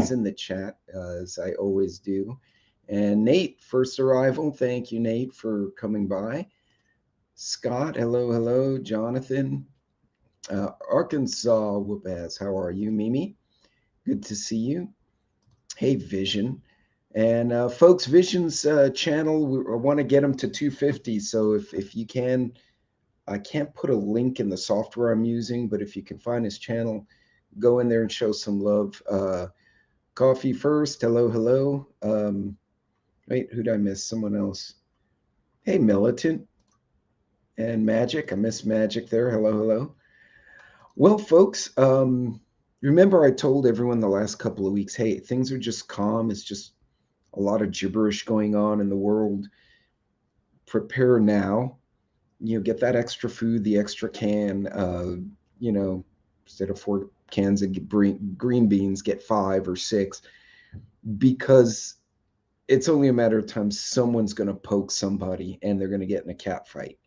guys in the chat, as I always do. And Nate, first arrival. Thank you, Nate, for coming by. Scott, hello, hello. Jonathan, Arkansas Whoop-ass, how are you? Mimi, good to see you. Hey, Vision. And folks, Vision's channel, I want to get him to 250. So if you can, I can't put a link in the software I'm using, but if you can find his channel, go in there and show some love. Coffee first. Hello, hello. Wait, who'd I miss? Someone else. Hey, Militant and Magic. I missed Magic there. Hello, hello. Well, folks, remember I told everyone the last couple of weeks, hey, things are just calm. It's just a lot of gibberish going on in the world. Prepare now. Get that extra food, the extra can. Instead of 4 cans of green beans, get 5 or 6, because it's only a matter of time someone's going to poke somebody and they're going to get in a cat fight.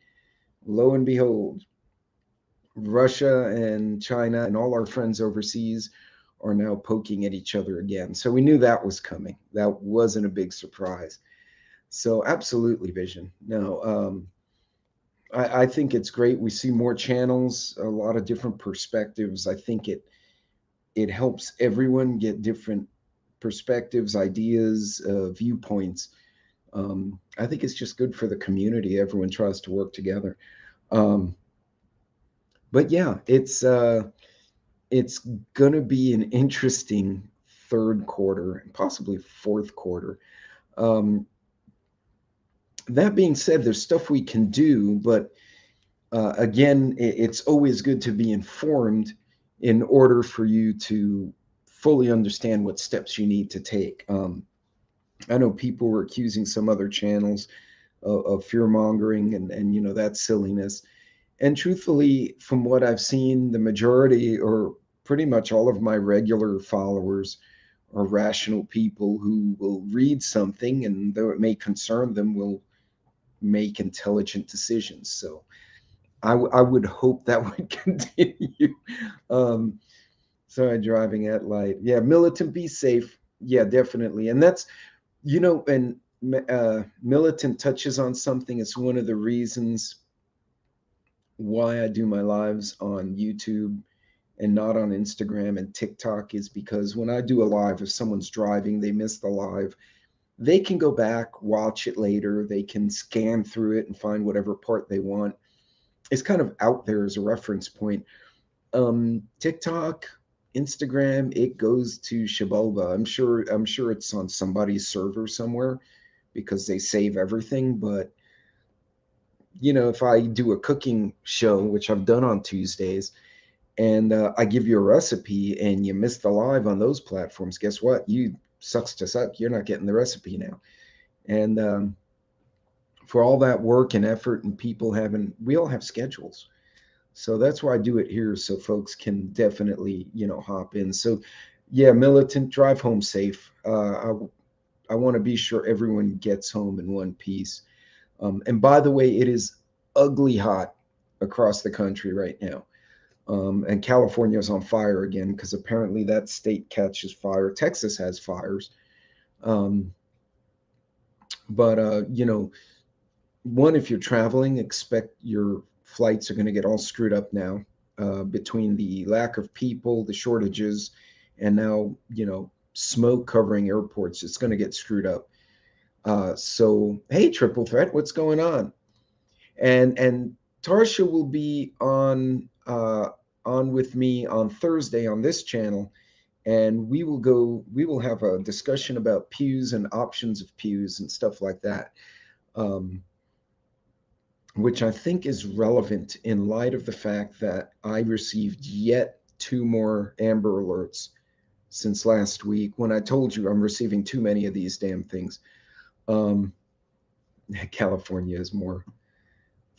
Lo and behold, Russia and China and all our friends overseas are now poking at each other again. So we knew that was coming. That wasn't a big surprise. So absolutely, Vision. No, I think it's great. We see more channels, a lot of different perspectives. I think it helps everyone get different perspectives, ideas, viewpoints. I think it's just good for the community. Everyone tries to work together. But yeah, it's gonna be an interesting third quarter, possibly fourth quarter. Um, that being said, there's stuff we can do, but again, it's always good to be informed in order for you to fully understand what steps you need to take. I know people were accusing some other channels of fear mongering and that silliness. And truthfully, from what I've seen, the majority or pretty much all of my regular followers are rational people who will read something, and though it may concern them, will make intelligent decisions. So I would hope that would continue. Um, Sorry, driving at light. Yeah, Militant, be safe. Yeah, definitely. And that's, and Militant touches on something. It's one of the reasons why I do my lives on YouTube and not on Instagram and TikTok, is because when I do a live, if someone's driving, they miss the live, they can go back, watch it later. They can scan through it and find whatever part they want. It's kind of out there as a reference point. TikTok, Instagram, it goes to Shiboba. I'm sure it's on somebody's server somewhere because they save everything. But if I do a cooking show, which I've done on Tuesdays, and I give you a recipe and you miss the live on those platforms, guess what? You sucks to suck. You're not getting the recipe now. And for all that work and effort and people having, we all have schedules. So that's why I do it here, so folks can definitely, hop in. So, yeah, Militant, drive home safe. I want to be sure everyone gets home in one piece. And by the way, it is ugly hot across the country right now. And California is on fire again because apparently that state catches fire. Texas has fires. Um, but, one, if you're traveling, expect your flights are going to get all screwed up now, between the lack of people, the shortages, and now, smoke covering airports. It's going to get screwed up. So, hey, Triple Threat, what's going on? And Tarsha will be on with me on Thursday on this channel, and we will have a discussion about pews and options of pews and stuff like that. Which I think is relevant in light of the fact that I received yet 2 more Amber Alerts since last week, when I told you I'm receiving too many of these damn things. Um, California is more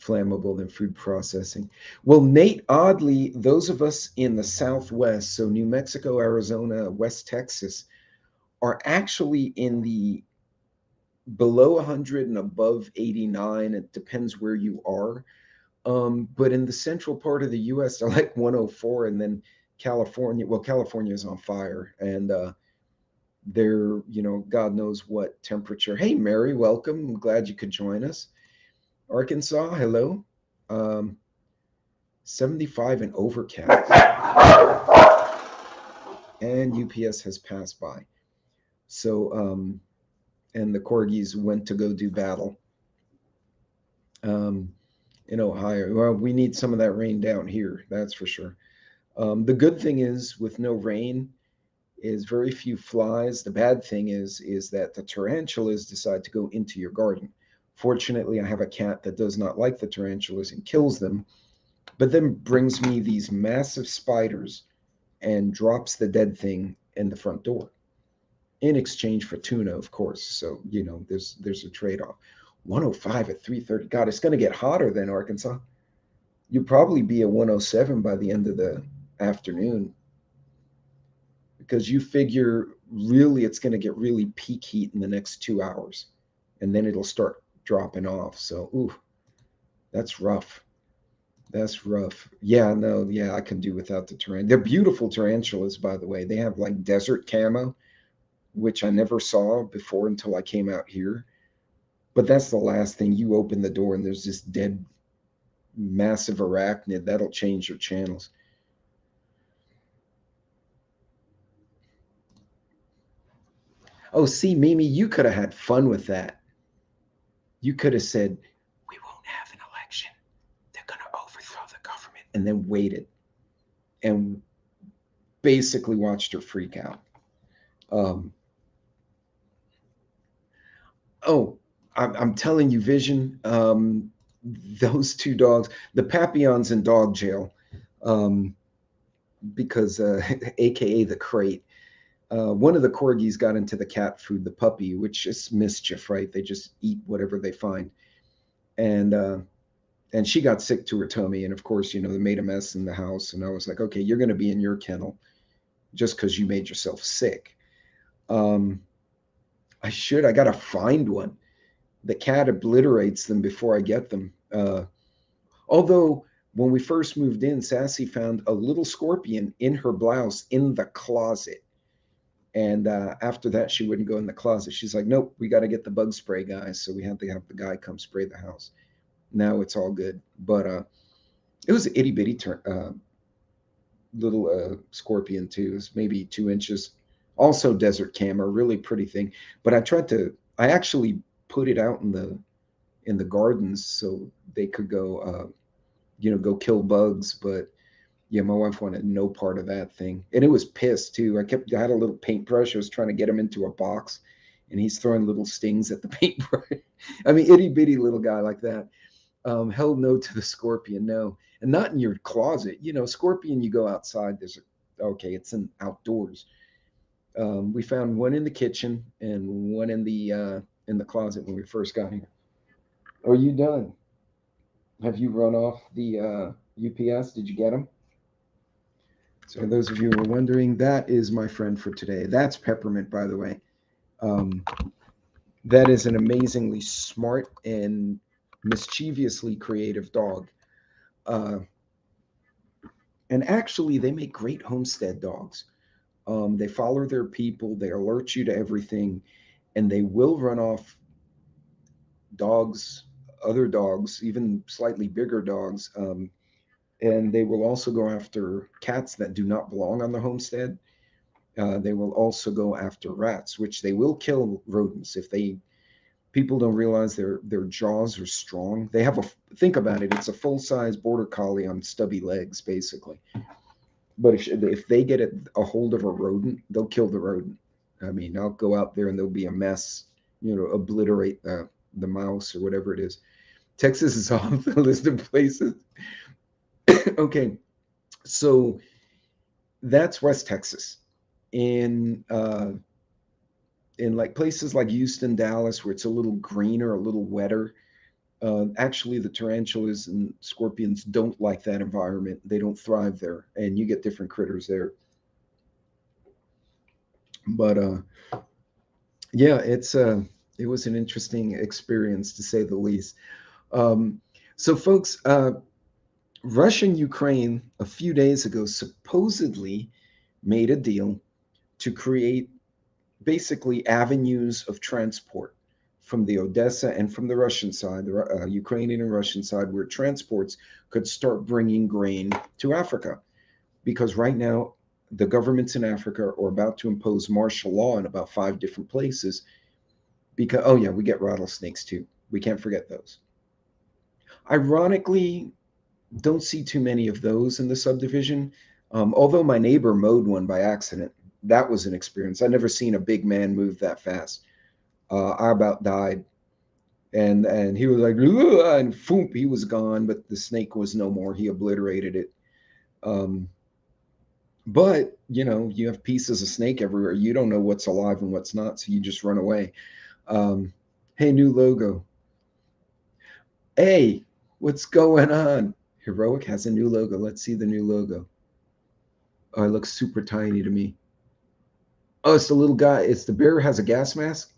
flammable than food processing. Well, Nate, oddly, those of us in the Southwest, so New Mexico, Arizona, West Texas, are actually in the below 100 and above 89. It depends where you are. But in the central part of the US, they're like 104. And then California, well, California is on fire. And they're, God knows what temperature. Hey, Mary, welcome. I'm glad you could join us. Arkansas, hello. Um, 75 and overcast. And UPS has passed by. So, and the corgis went to go do battle um, in Ohio. Well, we need some of that rain down here, that's for sure. The good thing is, with no rain, is very few flies. The bad thing is that the tarantulas decide to go into your garden. Fortunately, I have a cat that does not like the tarantulas and kills them, but then brings me these massive spiders and drops the dead thing in the front door in exchange for tuna, of course. So, there's a trade-off. 105 at 3:30. God, it's going to get hotter than Arkansas. You'll probably be at 107 by the end of the afternoon, because you figure really it's going to get really peak heat in the next 2 hours, and then it'll start dropping off. So, ooh, that's rough. That's rough. Yeah, no, yeah, I can do without the tarantula. They're beautiful tarantulas, by the way. They have like desert camo, which I never saw before until I came out here. But that's the last thing. You open the door and there's this dead, massive arachnid that'll change your channels. Oh, see, Mimi, you could have had fun with that. You could have said, "We won't have an election. They're going to overthrow the government," and then waited and basically watched her freak out. Um, oh, I'm telling you, Vision, those two dogs, the Papillon's in dog jail, um, because, AKA the crate. One of the corgis got into the cat food, the puppy, which is mischief, right? They just eat whatever they find. And and she got sick to her tummy. And of course, they made a mess in the house. And I was like, okay, you're going to be in your kennel just because you made yourself sick. Um, I got to find one. The cat obliterates them before I get them. Although, when we first moved in, Sassy found a little scorpion in her blouse in the closet. And after that, she wouldn't go in the closet. She's like, nope, we got to get the bug spray guys. So we had to have the guy come spray the house. Now it's all good. But it was an itty bitty little scorpion, too. It was maybe 2 inches. Also, desert camo, really pretty thing. But I actually put it out in the gardens so they could go, go kill bugs. But yeah, my wife wanted no part of that thing. And it was pissed too. I had a little paintbrush. I was trying to get him into a box, and he's throwing little stings at the paintbrush. I mean, itty bitty little guy like that. Held no to the scorpion, no. And not in your closet. Scorpion, you go outside, okay, it's outdoors. We found one in the kitchen and one in the closet when we first got here. Are you done? Have you run off the UPS? Did you get them? So those of you who are wondering, that is my friend for today. That's Peppermint, by the way. Um, that is an amazingly smart and mischievously creative dog. Uh, and actually, they make great homestead dogs. They follow their people, they alert you to everything, and they will run off dogs, other dogs, even slightly bigger dogs. And they will also go after cats that do not belong on the homestead. They will also go after rats, which they will kill rodents if they. People don't realize their jaws are strong. They have think about it. It's a full size border collie on stubby legs, basically. But if they get a hold of a rodent, they'll kill the rodent. I mean, I'll go out there and there'll be a mess. Obliterate the mouse or whatever it is. Texas is off the list of places. Okay, so that's West Texas. In like places like Houston, Dallas, where it's a little greener, a little wetter. Actually, the tarantulas and scorpions don't like that environment. They don't thrive there, and you get different critters there. But yeah, it was an interesting experience to say the least. So, folks, Russia and Ukraine a few days ago supposedly made a deal to create basically avenues of transport from the Odessa and from the Russian side, the Ukrainian and Russian side, where transports could start bringing grain to Africa. Because right now, the governments in Africa are about to impose martial law in about 5 different places. Because, oh, yeah, we get rattlesnakes too. We can't forget those. Ironically, don't see too many of those in the subdivision. Although my neighbor mowed one by accident. That was an experience. I never seen a big man move that fast. I about died. And he was like, "Ugh," and foom, he was gone, but the snake was no more. He obliterated it. Um, but you have pieces of snake everywhere. You don't know what's alive and what's not, so you just run away. Um, hey, new logo. Hey, what's going on? Heroic has a new logo. Let's see the new logo. Oh, it looks super tiny to me. Oh, it's the little guy. It's the bear has a gas mask.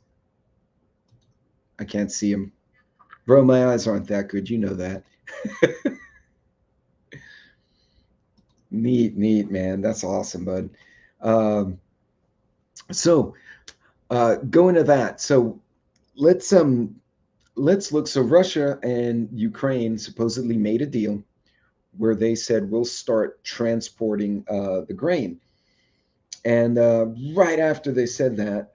I can't see him. Bro, my eyes aren't that good. You know that. Neat, neat, man. That's awesome, bud. Um, so going to that. So let's um let's look. So Russia and Ukraine supposedly made a deal where they said we'll start transporting the grain. And right after they said that,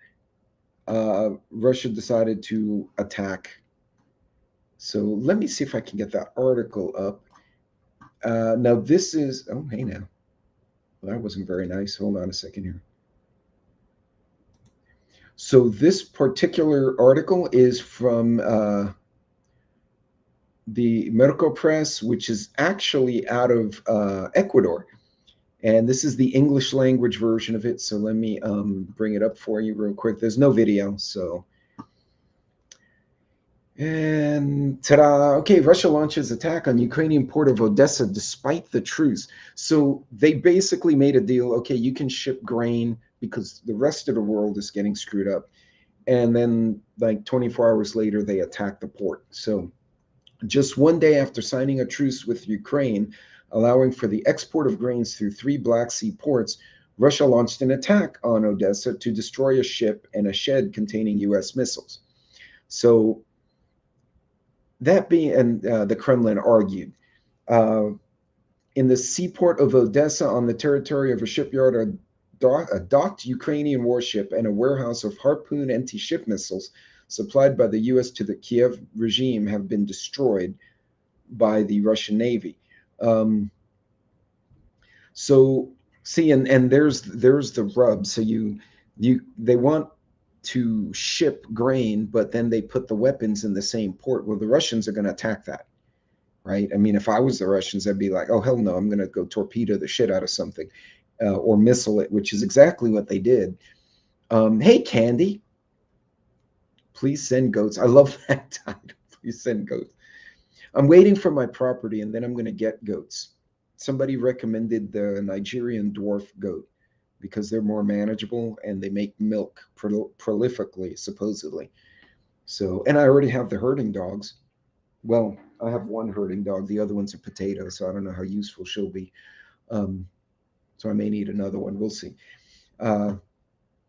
Russia decided to attack. So let me see if I can get that article up. Now this is, oh, hey now. Well, that wasn't very nice. Hold on a second here. So this particular article is from the Merco Press, which is actually out of Ecuador. And this is the English language version of it. So let me bring it up for you real quick. There's no video, so. And ta-da! Okay, Russia launches attack on Ukrainian port of Odessa despite the truce. So they basically made a deal. Okay, you can ship grain because the rest of the world is getting screwed up. And then, like 24 hours later, they attacked the port. So just one day after signing a truce with Ukraine, allowing for the export of grains through 3 Black Sea ports, Russia launched an attack on Odessa to destroy a ship and a shed containing US missiles. So that being, and the Kremlin argued, uh, in the seaport of Odessa on the territory of a shipyard, a docked Ukrainian warship and a warehouse of Harpoon anti-ship missiles supplied by the US to the Kiev regime have been destroyed by the Russian Navy. Um, so see, and there's the rub. So they want to ship grain, but then they put the weapons in the same port. Well, the Russians are going to attack that, right? I mean, if I was the Russians, I'd be like, oh hell no, I'm going to go torpedo the shit out of something, or missile it, which is exactly what they did. Hey, Candy, please send goats. I love that title. Please send goats. I'm waiting for my property, and then I'm going to get goats. Somebody recommended the Nigerian dwarf goat because they're more manageable and they make milk prolifically, supposedly. So, and I already have the herding dogs. Well, I have one herding dog. The other one's a potato, so I don't know how useful she'll be. Um, so I may need another one. We'll see. Uh,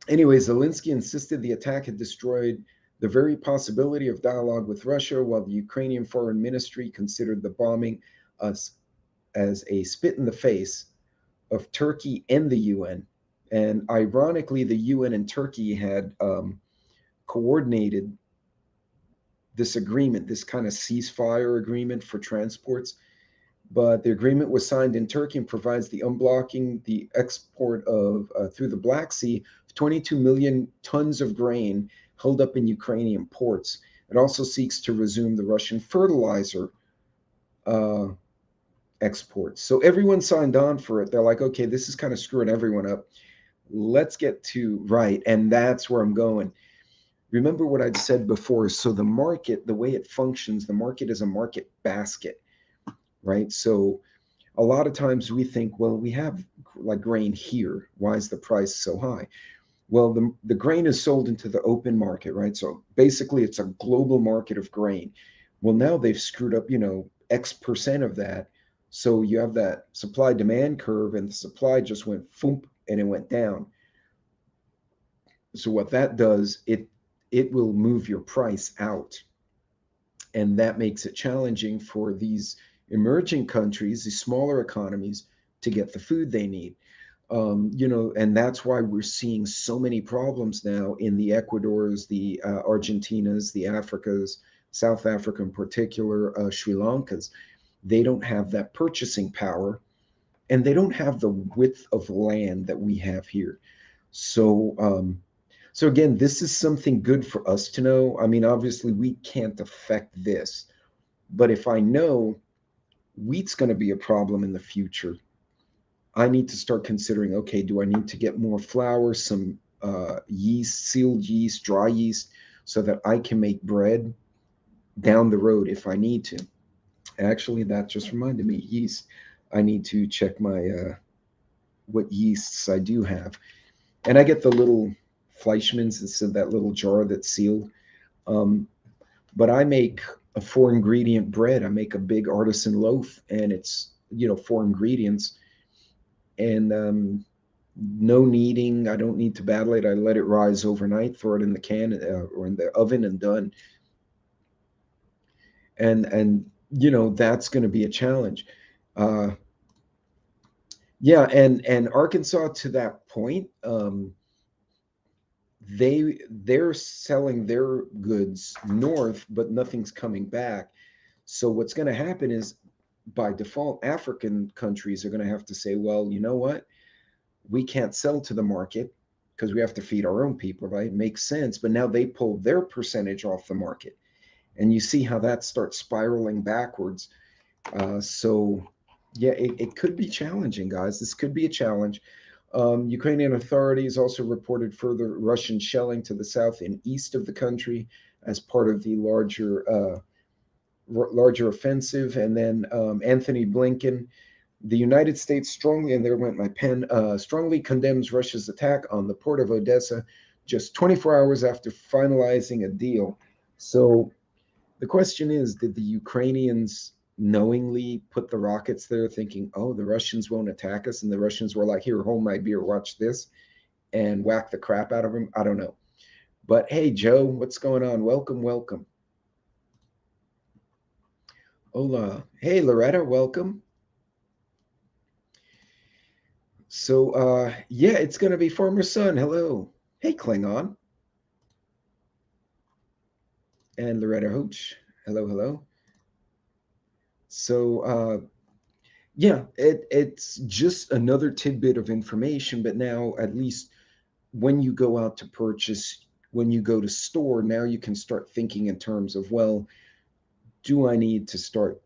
anyway, Zelensky insisted the attack had destroyed the very possibility of dialogue with Russia, while the Ukrainian Foreign Ministry considered the bombing as a spit in the face of Turkey and the UN. And ironically, the UN and Turkey had coordinated this agreement, this kind of ceasefire agreement for transports. But the agreement was signed in Turkey and provides the unblocking the export of through the Black Sea 22 million tons of grain held up in Ukrainian ports. It also seeks to resume the Russian fertilizer uh, exports. So everyone signed on for it. They're like, okay, this is kind of screwing everyone up. Let's get to right. And that's where I'm going. Remember what I'd said before. So the market, the way it functions, the market is a market basket, right? So a lot of times we think, well, we have like grain here. Why is the price so high? Well, the grain is sold into the open market, right? So basically, it's a global market of grain. Well, now they've screwed up, X percent of that. So you have that supply demand curve, and the supply just went foomp and it went down. So what that does, it will move your price out, and that makes it challenging for these emerging countries, these smaller economies, to get the food they need. And that's why we're seeing so many problems now in the Ecuadors, the Argentinas, the Africas, South Africa in particular, Sri Lankas. They don't have that purchasing power, and they don't have the width of land that we have here. So, so again, this is something good for us to know. I mean, obviously, we can't affect this, but if I know wheat's going to be a problem in the future, I need to start considering, okay, do I need to get more flour, some yeast, sealed yeast, dry yeast, so that I can make bread down the road if I need to? Actually, that just reminded me, yeast. I need to check my what yeasts I do have. And I get the little Fleischmann's, it's in that little jar that's sealed. Um, but I make a four ingredient bread. I make a big artisan loaf, and it's, four ingredients, and no kneading. I don't need to battle it. I let it rise overnight, throw it in the can or in the oven, and done. And that's going to be a challenge. Uh, yeah, and Arkansas, to that point, they're selling their goods north, but nothing's coming back. So what's going to happen is, by default, African countries are going to have to say, well, you know what? We can't sell to the market because we have to feed our own people, right? It makes sense. But now they pull their percentage off the market. And you see how that starts spiraling backwards. So, yeah, it could be challenging, guys. This could be a challenge. Ukrainian authorities also reported further Russian shelling to the south and east of the country as part of the larger offensive. And then Anthony Blinken, the United States strongly, and there went my pen, strongly condemns Russia's attack on the port of Odessa just 24 hours after finalizing a deal. So the question is, did the Ukrainians knowingly put the rockets there thinking, oh, the Russians won't attack us? And the Russians were like, here, hold my beer, watch this, and whack the crap out of them? I don't know. But hey, Joe, what's going on? Welcome, welcome. Hola. Hey, Loretta, welcome. So, yeah, it's going to be Farmer Son. Hello. Hey, Klingon. And Loretta Hooch. Hello, hello. So, yeah, it's just another tidbit of information, but now at least when you go out to purchase, when you go to store, now you can start thinking in terms of, well, do I need to start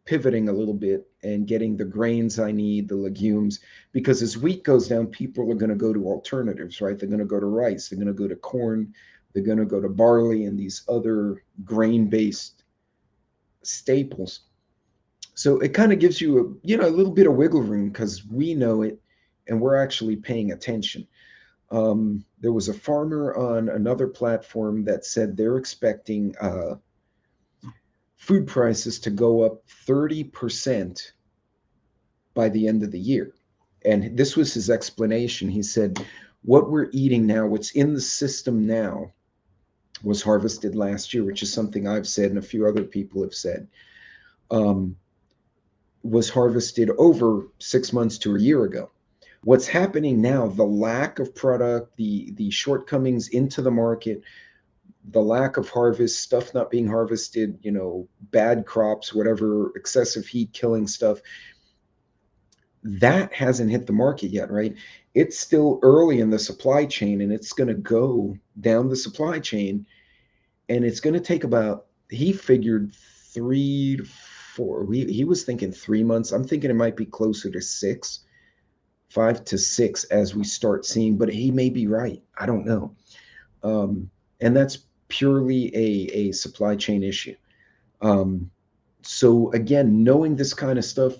pivoting a little bit and getting the grains I need, the legumes? Because as wheat goes down, people are going to go to alternatives, right? They're going to go to rice, they're going to go to corn, they're going to go to barley and these other grain based staples. So it kind of gives you a little bit of wiggle room because we know it and we're actually paying attention. There was a farmer on another platform that said they're expecting food prices to go up 30% by the end of the year. And this was his explanation. He said, what we're eating now, what's in the system now, was harvested last year, which is something I've said and a few other people have said. Was harvested over 6 months to a year ago. What's happening now, the lack of product, the shortcomings into the market, the lack of harvest, stuff not being harvested, bad crops, whatever, excessive heat killing stuff, that hasn't hit the market yet, right? It's still early in the supply chain, and it's going to go down the supply chain, and it's going to take about, he figured 3 to 4. He was thinking 3 months. I'm thinking it might be closer to 6, 5 to 6 as we start seeing, but he may be right. I don't know. And that's purely a supply chain issue. So again, knowing this kind of stuff,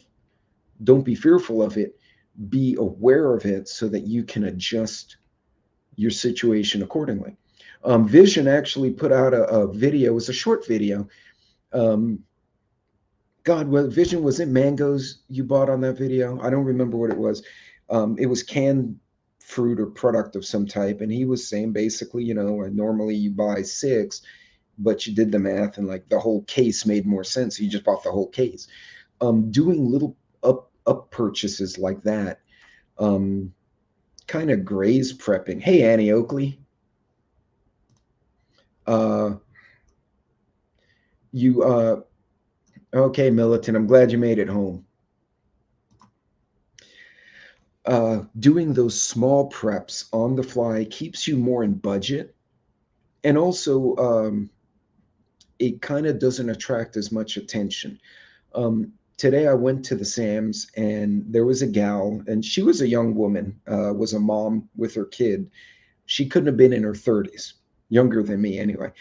don't be fearful of it. Be aware of it so that you can adjust your situation accordingly. Vision actually put out a video. It was a short video. God, what Vision, was it mangoes you bought on that video? I don't remember what it was. It was canned fruit or product of some type. And he was saying basically, normally you buy six, but you did the math and like the whole case made more sense. So you just bought the whole case. Doing little up purchases like that, kind of graze prepping. Hey, Annie Oakley. Uh, you okay, Militant. I'm glad you made it home. Doing those small preps on the fly keeps you more in budget, and also it kind of doesn't attract as much attention. Today I went to the Sam's and there was a gal, and she was a young woman, was a mom with her kid. She couldn't have been in her 30s, younger than me anyway.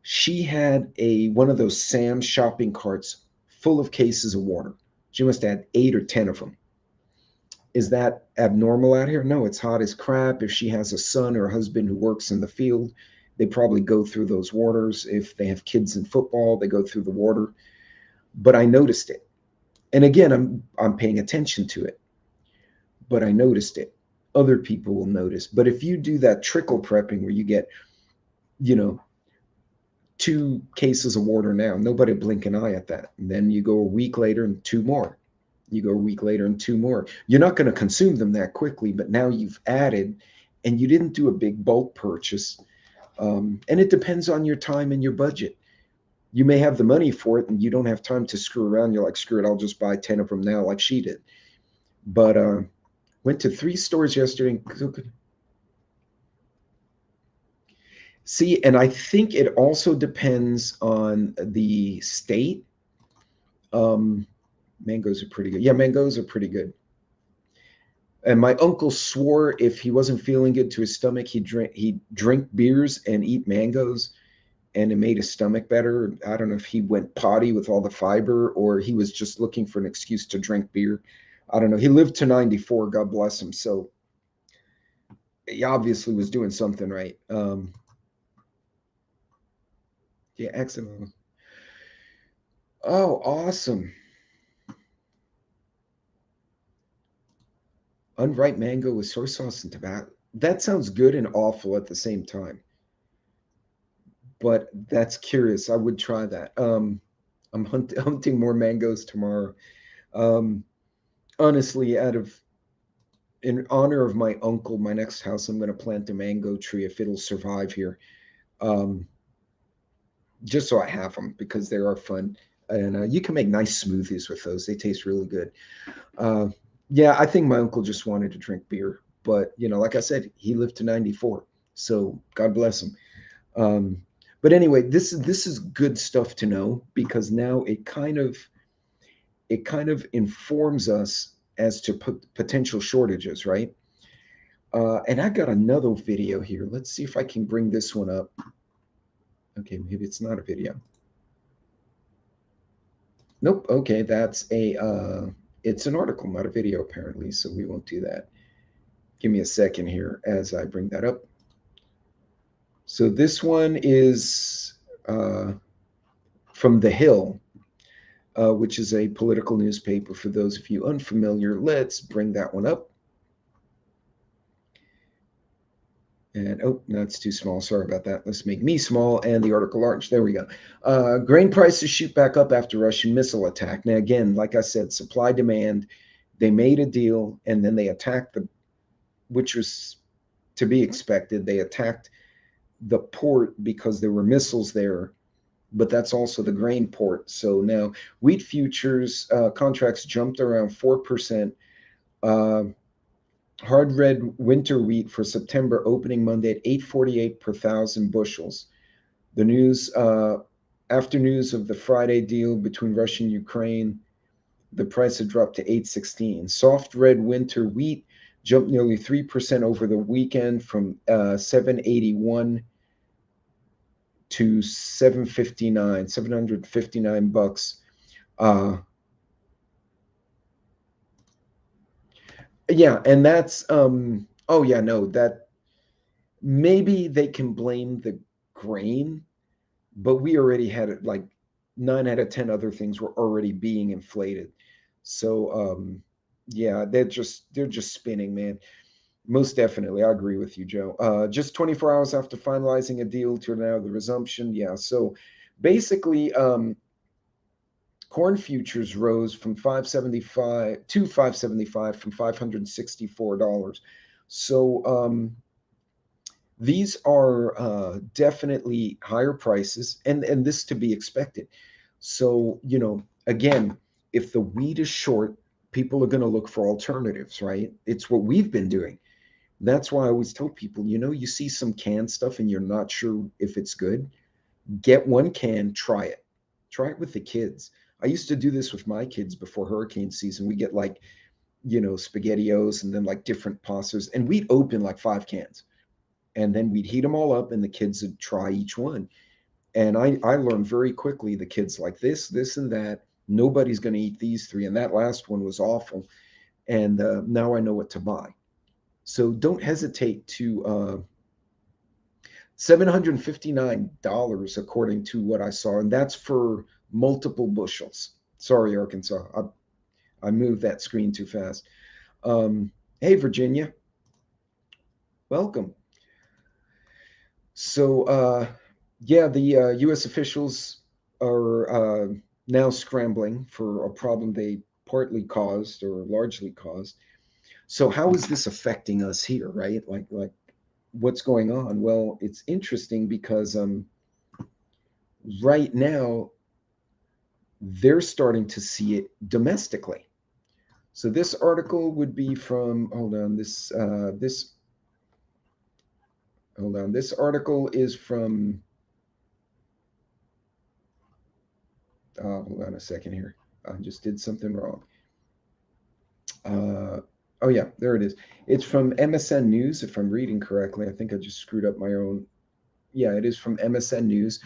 She had one of those Sam's shopping carts full of cases of water. She must have had 8 or 10 of them. Is that abnormal out here? No, it's hot as crap. If she has a son or a husband who works in the field, they probably go through those waters. If they have kids in football, they go through the water. But I noticed it. And again, I'm paying attention to it. But I noticed it. Other people will notice. But if you do that trickle prepping where you get, you know, 2 cases of water now, nobody blink an eye at that. And then you go a week later and 2 more. You go a week later and 2 more. You're not going to consume them that quickly, but now you've added and you didn't do a big bulk purchase. And it depends on your time and your budget. You may have the money for it and you don't have time to screw around. You're like, screw it, I'll just buy 10 of them now like she did. But went to 3 stores yesterday. See, and I think it also depends on the state. Mangoes are pretty good. Yeah, mangoes are pretty good. And my uncle swore if he wasn't feeling good to his stomach, he'd drink beers and eat mangoes, and it made his stomach better. I don't know if he went potty with all the fiber or he was just looking for an excuse to drink beer. I don't know. He lived to 94, God bless him. So he obviously was doing something right. Yeah, excellent. Oh, awesome. Unripe mango with soy sauce and tobacco. That sounds good and awful at the same time. But that's curious. I would try that. I'm hunting more mangoes tomorrow. Um, Honestly, in honor of my uncle, my next house, I'm going to plant a mango tree if it'll survive here. Um, just so I have them because they are fun. And you can make nice smoothies with those. They taste really good. Uh, yeah, I think my uncle just wanted to drink beer. But, like I said, he lived to 94. So God bless him. Um, but anyway, this is good stuff to know because now it kind of informs us as to potential shortages, right? And I got another video here. Let's see if I can bring this one up. Okay, maybe it's not a video. Nope. Okay, it's an article, not a video apparently, so we won't do that. Give me a second here as I bring that up. So this one is from The Hill, which is a political newspaper. For those of you unfamiliar, let's bring that one up. And oh, no, it's too small. Sorry about that. Let's make me small and the article large. There we go. Grain prices shoot back up after Russian missile attack. Now, again, like I said, supply demand. They made a deal and then they attacked which was to be expected. They attacked the port because there were missiles there, but that's also the grain port. So now wheat futures contracts jumped around 4%. Hard red winter wheat for September opening Monday at 848 per thousand bushels. The news after news of the Friday deal between Russia and Ukraine, the price had dropped to 816. Soft red winter wheat jumped nearly 3% over the weekend from 781 to 759 bucks. Yeah, and that's oh yeah, no, that maybe they can blame the grain, but we already had it like 9 out of 10 other things were already being inflated. So yeah, they're just spinning, man. Most definitely. I agree with you, Joe. Just 24 hours after finalizing a deal to now the resumption. Yeah. So basically, corn futures rose from 575 to 575 from $564. So these are definitely higher prices, and this to be expected. So, again, if the wheat is short, people are going to look for alternatives, right? It's what we've been doing. That's why I always tell people, you see some canned stuff and you're not sure if it's good, get one can, try it. Try it with the kids. I used to do this with my kids before hurricane season. We get like, SpaghettiOs and then like different pastas, and we'd open like 5 cans. And then we'd heat them all up and the kids would try each one. And I learned very quickly the kids like this, and that. Nobody's going to eat these three. And that last one was awful. And now I know what to buy. So don't hesitate to $759 according to what I saw, and that's for multiple bushels. Sorry, Arkansas, I moved that screen too fast. Hey, Virginia, welcome. So, yeah, the U.S. officials are now scrambling for a problem they partly caused or largely caused. So, how is this affecting us here, right? Like what's going on? Well, it's interesting because right now they're starting to see it domestically. So this article would be from, hold on, this article is from, hold on a second here. I just did something wrong. Uh, oh yeah, there it is. It's from MSN News, if I'm reading correctly. I think I just screwed up my own. Yeah, it is from MSN News.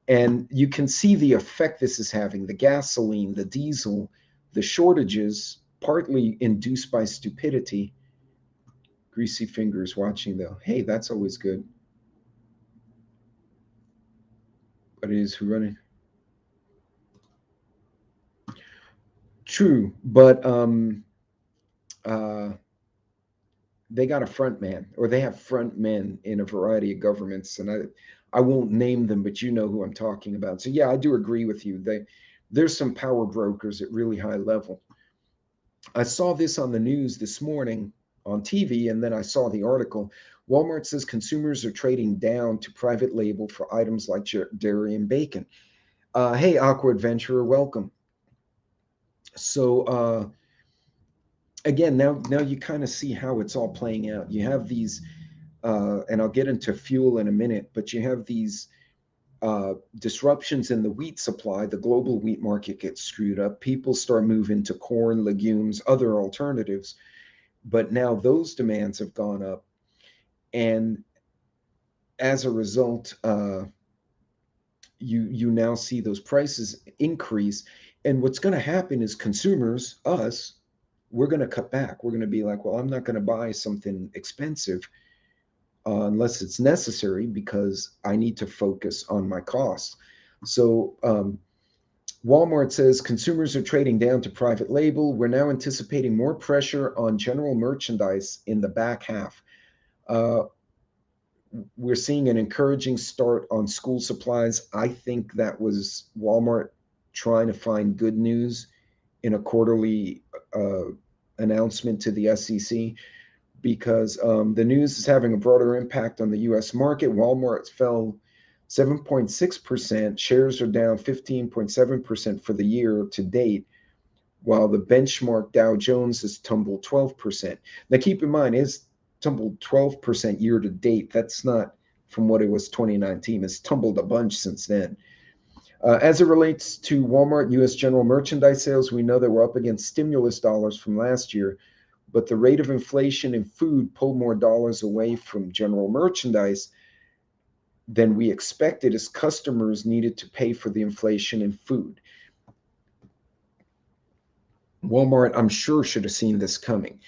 And you can see the effect this is having, the gasoline, the diesel, the shortages, partly induced by stupidity. Greasy fingers watching, though. Hey, that's always good. But it is who running. True, but uh, they got a front man, or they have front men in a variety of governments, and I won't name them, but you know who I'm talking about. So yeah, I do agree with you. There's some power brokers at really high level. I saw this on the news this morning on TV, and then I saw the article. Walmart says consumers are trading down to private label for items like dairy and bacon. Hey, Aqua Adventurer, welcome. So again, now you kind of see how it's all playing out. You have these, and I'll get into fuel in a minute, but you have these disruptions in the wheat supply. The global wheat market gets screwed up. People start moving to corn, legumes, other alternatives. But now those demands have gone up, and as a result, you now see those prices increase. And what's going to happen is consumers, us, we're going to cut back. We're going to be like, well, I'm not going to buy something expensive unless it's necessary because I need to focus on my costs. So Walmart says consumers are trading down to private label. We're now anticipating more pressure on general merchandise in the back half. Uh, we're seeing an encouraging start on school supplies. I think that was Walmart trying to find good news in a quarterly uh, announcement to the SEC, because the news is having a broader impact on the US market. Walmart fell 7.6%. Shares are down 15.7% for the year to date, while the benchmark Dow Jones has tumbled 12%. Now, keep in mind, it's tumbled 12% year to date. That's not from what it was 2019. It's tumbled a bunch since then. As it relates to Walmart US general merchandise sales, we know that we're up against stimulus dollars from last year, but the rate of inflation in food pulled more dollars away from general merchandise than we expected, as customers needed to pay for the inflation in food. Walmart, I'm sure, should have seen this coming.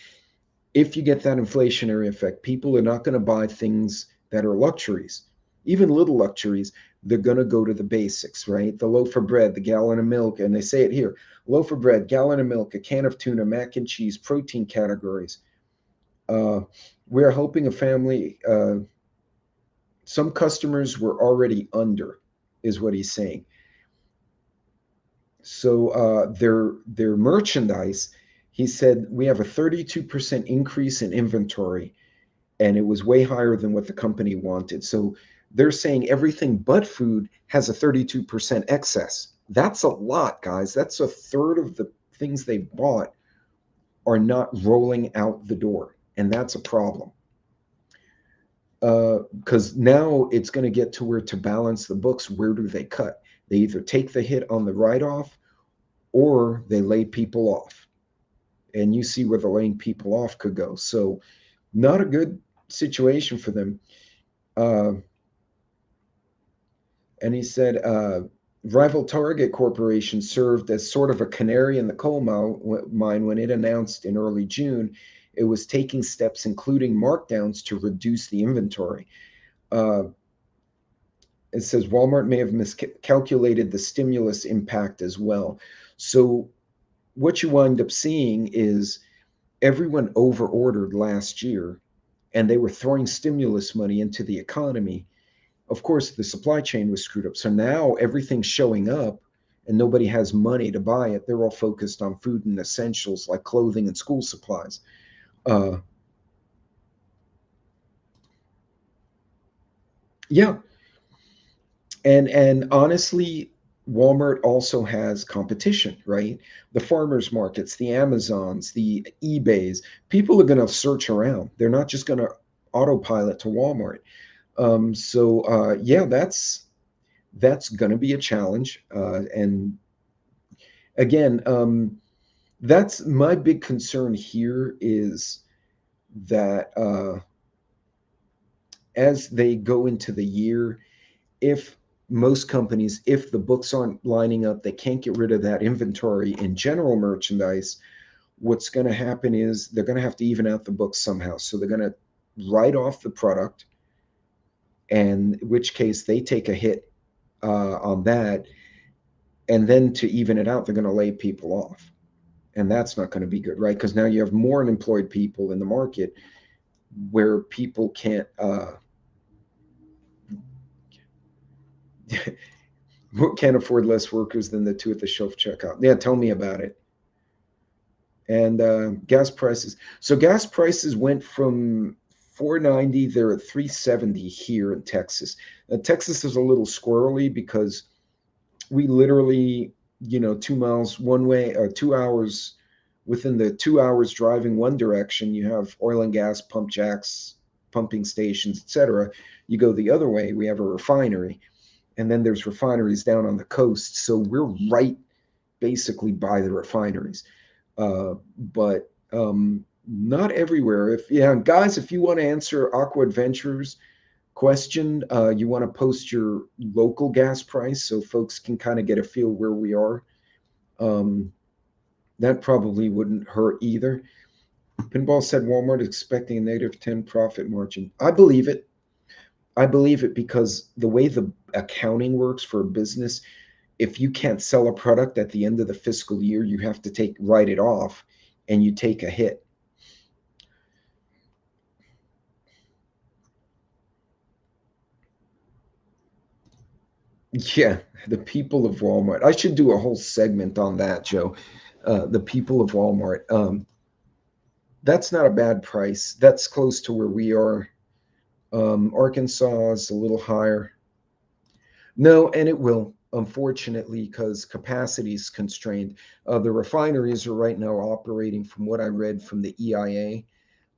If you get that inflationary effect, people are not going to buy things that are luxuries, even little luxuries. They're going to go to the basics, right? The loaf of bread, the gallon of milk, and they say it here: loaf of bread, gallon of milk, a can of tuna, mac and cheese, protein categories. Uh, we're helping a family. Some customers were already under, is what he's saying. So their merchandise, he said, we have a 32% increase in inventory, and it was way higher than what the company wanted. So they're saying everything but food has a 32% excess. That's a lot, guys. That's a third of the things they bought are not rolling out the door, and that's a problem. Because now it's going to get to where, to balance the books, where do they cut? They either take the hit on the write-off or they lay people off. And you see where the laying people off could go. So not a good situation for them. Uh, and he said, rival Target Corporation served as sort of a canary in the coal mine when it announced in early June it was taking steps, including markdowns, to reduce the inventory. Uh, it says Walmart may have miscalculated the stimulus impact as well. So what you wind up seeing is everyone overordered last year, and they were throwing stimulus money into the economy. Of course, the supply chain was screwed up. So now everything's showing up and nobody has money to buy it. They're all focused on food and essentials like clothing and school supplies. Uh, yeah, and honestly, Walmart also has competition, right? The farmers markets, the Amazons, the eBays. People are going to search around. They're not just going to autopilot to Walmart. Yeah, that's going to be a challenge. And again, that's my big concern here is that as they go into the year, if most companies, if the books aren't lining up, they can't get rid of that inventory in general merchandise. What's going to happen is they're going to have to even out the books somehow. So they're going to write off the product, and in which case they take a hit on that. And then to even it out, they're going to lay people off. And that's not going to be good, right? Because now you have more unemployed people in the market where people can't afford less workers than the two at the shelf checkout. Yeah, tell me about it. And gas prices. So gas prices went from 490. They're at 370 here in Texas. Texas is a little squirrely because we literally, 2 miles one way, 2 hours, within the 2 hours driving one direction, you have oil and gas pump jacks, pumping stations, etc. You go the other way, we have a refinery, and then there's refineries down on the coast. So we're right basically by the refineries. But not everywhere. If yeah, guys, if you want to answer Aqua Adventures question, you want to post your local gas price so folks can kind of get a feel where we are. Um, that probably wouldn't hurt either. Pinball said Walmart is expecting a -10 profit margin. I believe it. I believe it because the way the accounting works for a business, if you can't sell a product at the end of the fiscal year, you have to write it off, and you take a hit. Yeah, the people of Walmart. I should do a whole segment on that, Joe. The people of Walmart. That's not a bad price. That's close to where we are. Arkansas is a little higher. No, and it will, unfortunately, because capacity is constrained. The refineries are right now operating, from what I read from the EIA,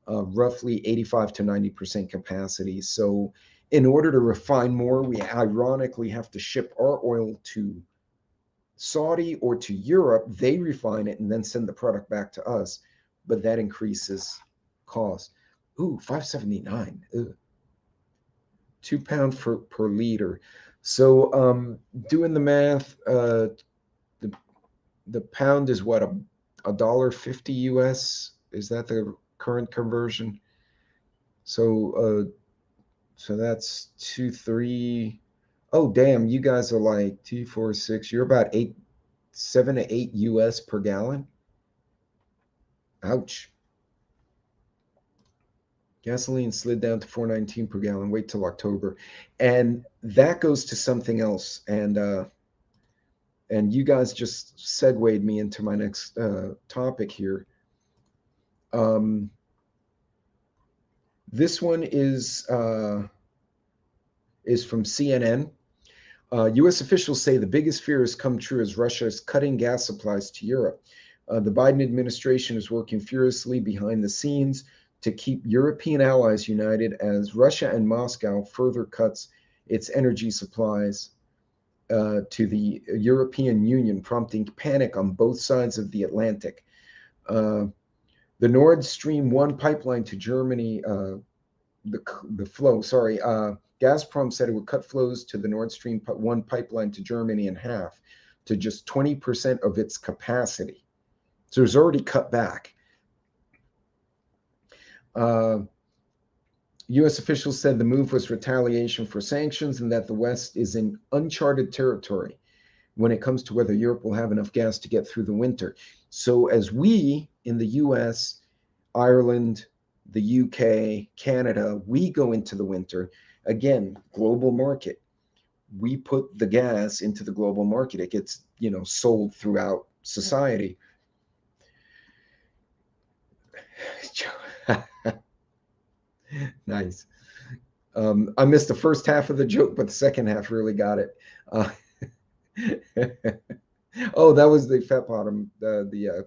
roughly 85 to 90% capacity. So, in order to refine more, we ironically have to ship our oil to Saudi or to Europe. They refine it and then send the product back to us, but that increases cost. Ooh, 579. Ugh. £2 per liter. So doing the math, the the pound is what, a dollar 50 US? Is that the current conversion? So so that's 2 3. Oh damn, you guys are like 2 4 6. You're about 7 to 8 US per gallon. Ouch. Gasoline slid down to 4.19 per gallon. Wait till October. And that goes to something else. And you guys just segued me into my next topic here. This one is from CNN. U.S. officials say the biggest fear has come true as Russia is cutting gas supplies to Europe. The Biden administration is working furiously behind the scenes to keep European allies united as Russia and Moscow further cuts its energy supplies to the European Union, prompting panic on both sides of the Atlantic. The Nord Stream 1 pipeline to Germany, the flow, sorry, Gazprom said it would cut flows to the Nord Stream 1 pipeline to Germany in half to just 20% of its capacity. So it's already cut back. U.S. officials said the move was retaliation for sanctions and that the West is in uncharted territory when it comes to whether Europe will have enough gas to get through the winter. So as we in the U.S., Ireland, the UK, Canada, we go into the winter, again, global market. We put the gas into the global market. It gets, sold throughout society. Nice. I missed the first half of the joke, but the second half really got it. Oh, that was the fat bottom, the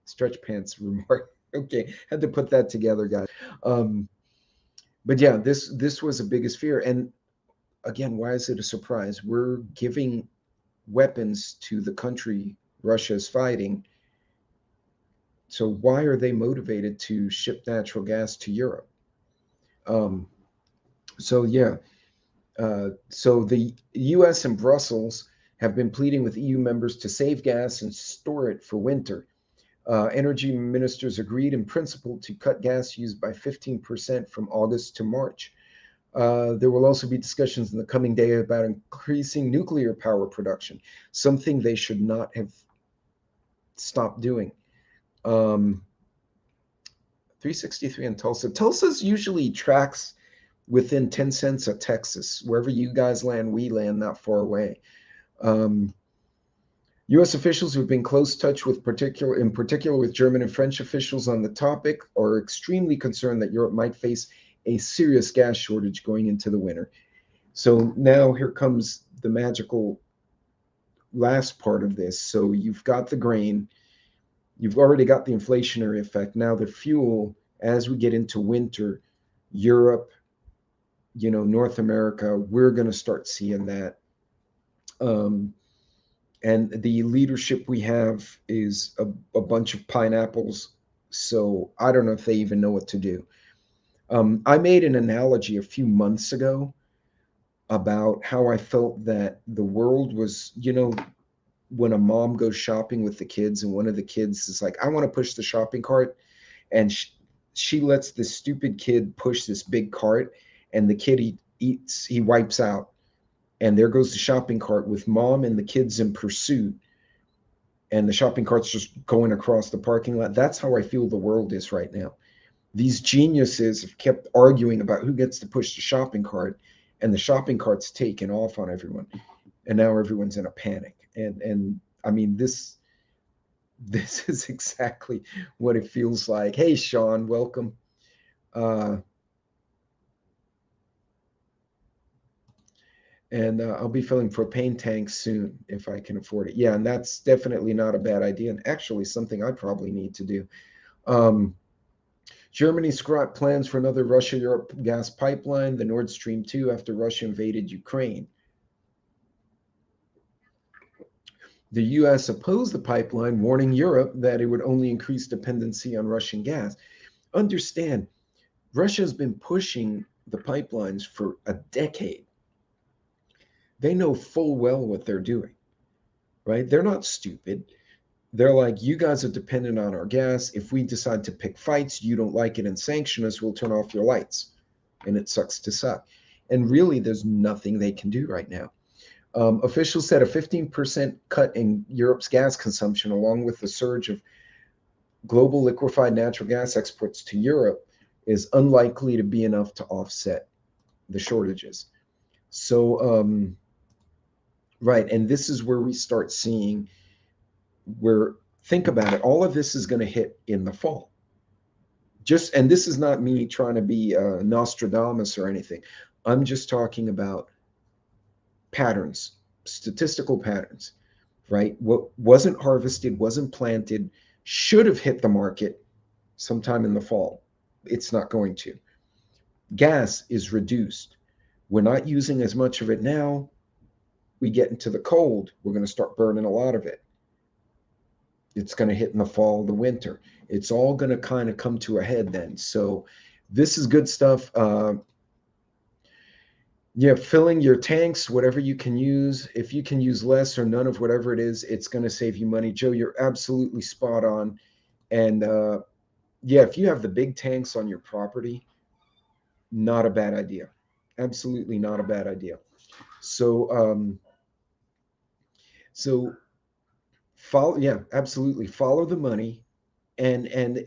stretch pants remark. Okay, had to put that together, guys. But yeah, this was the biggest fear. And again, why is it a surprise? We're giving weapons to the country Russia is fighting. So why are they motivated to ship natural gas to Europe? So yeah, so the U.S. and Brussels have been pleading with EU members to save gas and store it for winter. Energy ministers agreed in principle to cut gas use by 15% from August to March. There will also be discussions in the coming day about increasing nuclear power production, something they should not have stopped doing. 363 in Tulsa. Tulsa's usually tracks within 10 cents of Texas. Wherever you guys land, we land not far away. U.S. officials who've been in close touch with in particular with German and French officials on the topic are extremely concerned that Europe might face a serious gas shortage going into the winter. So now here comes the magical last part of this. So you've got the grain, you've already got the inflationary effect. Now the fuel, as we get into winter, Europe, North America, we're going to start seeing that. And the leadership we have is a bunch of pineapples. So I don't know if they even know what to do. I made an analogy a few months ago about how I felt that the world was, when a mom goes shopping with the kids and one of the kids is like, I want to push the shopping cart. And she lets this stupid kid push this big cart and the kid he wipes out. And there goes the shopping cart with mom and the kids in pursuit. And the shopping cart's just going across the parking lot. That's how I feel the world is right now. These geniuses have kept arguing about who gets to push the shopping cart, and the shopping cart's taken off on everyone. And now everyone's in a panic. And I mean, this is exactly what it feels like. Hey, Sean, welcome. And I'll be filling propane tanks soon if I can afford it. Yeah, and that's definitely not a bad idea, and actually something I probably need to do. Germany scrapped plans for another Russia-Europe gas pipeline, the Nord Stream 2, after Russia invaded Ukraine. The U.S. opposed the pipeline, warning Europe that it would only increase dependency on Russian gas. Understand, Russia has been pushing the pipelines for a decade. They know full well what they're doing, right? They're not stupid. They're like, you guys are dependent on our gas. If we decide to pick fights, you don't like it and sanction us, we'll turn off your lights. And it sucks to suck. And really, there's nothing they can do right now. Officials said a 15% cut in Europe's gas consumption, along with the surge of global liquefied natural gas exports to Europe, is unlikely to be enough to offset the shortages. So, right. And this is where we start seeing where, think about it, all of this is going to hit in the fall. Just, and this is not me trying to be Nostradamus or anything. I'm just talking about patterns, statistical patterns, right? What wasn't harvested, wasn't planted, should have hit the market sometime in the fall. It's not going to. Gas is reduced. We're not using as much of it now. We get into the cold, we're going to start burning a lot of it. It's going to hit in the fall, the winter. It's all going to kind of come to a head then. So this is good stuff. Yeah, filling your tanks, whatever you can use. If you can use less or none of whatever it is, it's going to save you money. Joe, you're absolutely spot on. And yeah, if you have the big tanks on your property, not a bad idea. Absolutely not a bad idea. So, so follow, yeah, absolutely follow the money, and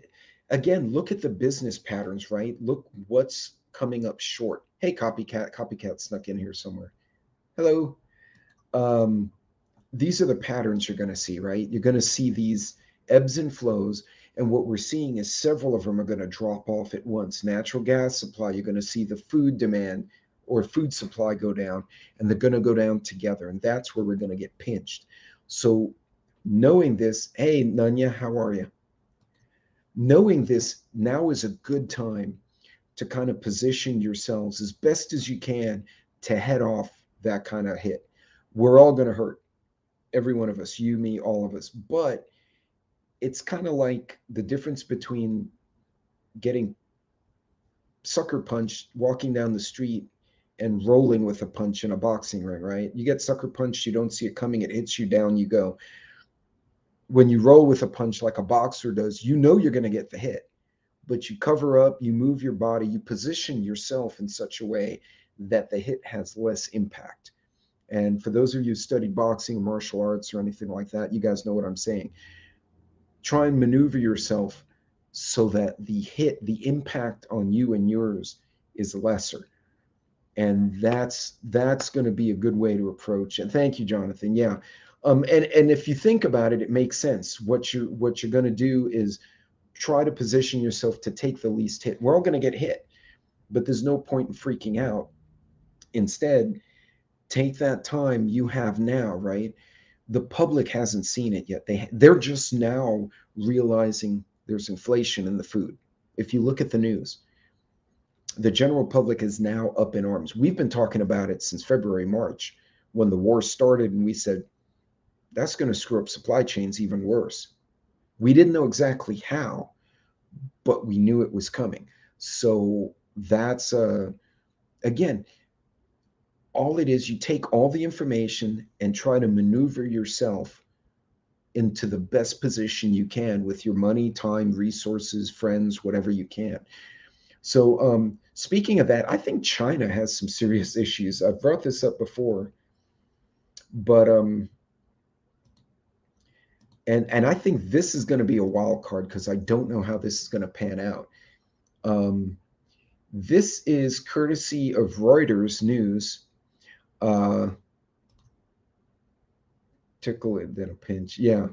again, look at the business patterns, right? Look what's coming up short. Hey, copycat snuck in here somewhere. Hello. Um, these are the patterns you're going to see, right? You're going to see these ebbs and flows. And what we're seeing is several of them are going to drop off at once. Natural gas supply, you're going to see the food demand or food supply go down, and they're going to go down together. And that's where we're going to get pinched. So, knowing this, hey, Nanya, how are you? Knowing this, now is a good time to kind of position yourselves as best as you can to head off that kind of hit. We're all going to hurt, every one of us, you, me, all of us. But it's kind of like the difference between getting sucker punched walking down the street and rolling with a punch in a boxing ring, right? You get sucker punched, you don't see it coming, it hits you, down you go. When you roll with a punch like a boxer does, you know you're going to get the hit, but you cover up, you move your body, you position yourself in such a way that the hit has less impact. And for those of you who studied boxing, martial arts, or anything like that, you guys know what I'm saying. Try and maneuver yourself so that the hit, the impact on you and yours is lesser. And that's going to be a good way to approach. And thank you, Jonathan. Yeah. And if you think about it, it makes sense. What you're going to do is try to position yourself to take the least hit. We're all going to get hit, but there's no point in freaking out. Instead, take that time you have now, right? The public hasn't seen it yet. They're just now realizing there's inflation in the food. If you look at the news, the general public is now up in arms. We've been talking about it since February, March, when the war started, and we said that's going to screw up supply chains even worse. We didn't know exactly how, but we knew it was coming. So that's again, all it is, you take all the information and try to maneuver yourself into the best position you can with your money, time, resources, friends, whatever you can. So, speaking of that, I think China has some serious issues. I've brought this up before, but and I think this is going to be a wild card because I don't know how this is going to pan out. Um, this is courtesy of Reuters News. Uh, Tickle it, then a pinch. Yeah,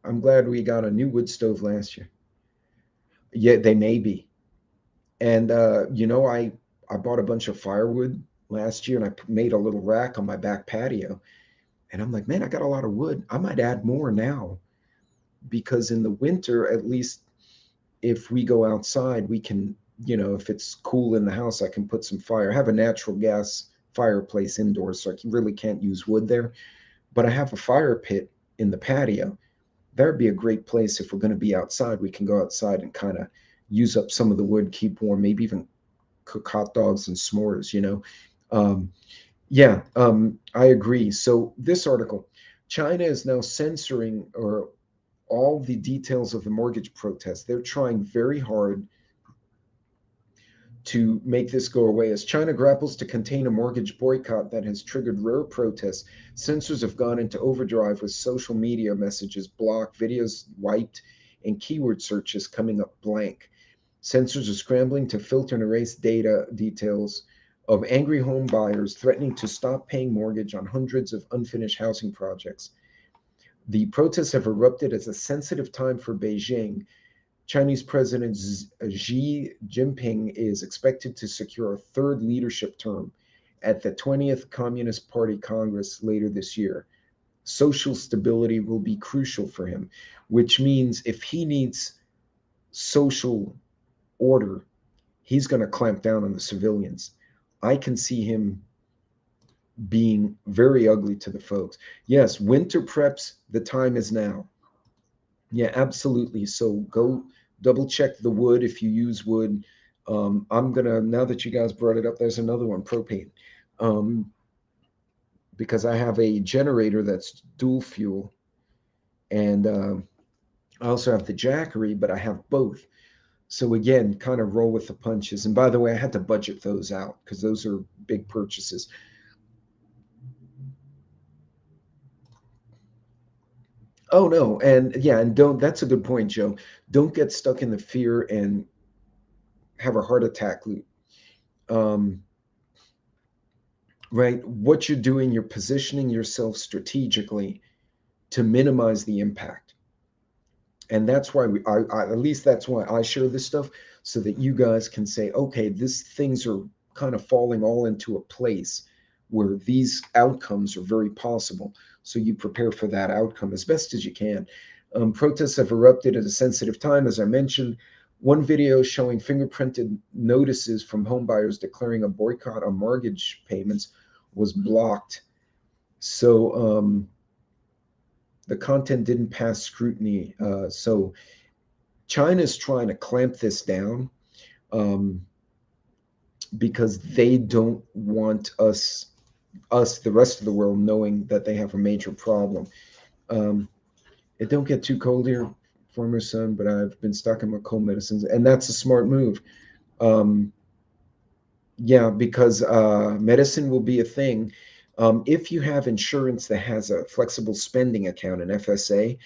I'm glad we got a new wood stove last year. Yeah, they may be. And I bought a bunch of firewood last year, and I made a little rack on my back patio. And I'm like, man, I got a lot of wood. I might add more now because in the winter, at least if we go outside, we can, if it's cool in the house, I can put some fire. I have a natural gas fireplace indoors, so really can't use wood there. But I have a fire pit in the patio. That would be a great place if we're going to be outside. We can go outside and kind of use up some of the wood, keep warm, maybe even cook hot dogs and s'mores. Um, yeah, I agree. So this article, China is now censoring or all the details of the mortgage protest. They're trying very hard to make this go away. As China grapples to contain a mortgage boycott that has triggered rare protests, censors have gone into overdrive with social media messages blocked, videos wiped, and keyword searches coming up blank. Sensors are scrambling to filter and erase data details of angry home buyers threatening to stop paying mortgage on hundreds of unfinished housing projects. The protests have erupted as a sensitive time for Beijing. Chinese President Xi Jinping is expected to secure a third leadership term at the 20th Communist Party Congress later this year. Social stability will be crucial for him, which means if he needs social order, he's going to clamp down on the civilians. I can see him being very ugly to the folks. Yes, winter preps, the time is now. Yeah, absolutely. So go double check the wood if you use wood. I'm gonna, now that you guys brought it up, there's another one, propane. Um, because I have a generator that's dual fuel, and I also have the Jackery, but I have both. So again, kind of roll with the punches. And by the way, I had to budget those out because those are big purchases. Oh no, and yeah, and don't. That's a good point, Joe. Don't get stuck in the fear and have a heart attack loop. Um, right? What you're doing, you're positioning yourself strategically to minimize the impact. And that's why at least that's why I share this stuff so that you guys can say, okay, these things are kind of falling all into a place where these outcomes are very possible. So you prepare for that outcome as best as you can. Protests have erupted at a sensitive time, as I mentioned. One video showing fingerprinted notices from homebuyers declaring a boycott on mortgage payments was blocked. So the content didn't pass scrutiny. So China's trying to clamp this down um, because they don't want us, the rest of the world, knowing that they have a major problem. Um, it don't get too cold here, former son, but I've been stuck in my cold medicines, and that's a smart move. Um, yeah, because medicine will be a thing. If you have insurance that has a flexible spending account, an FSA,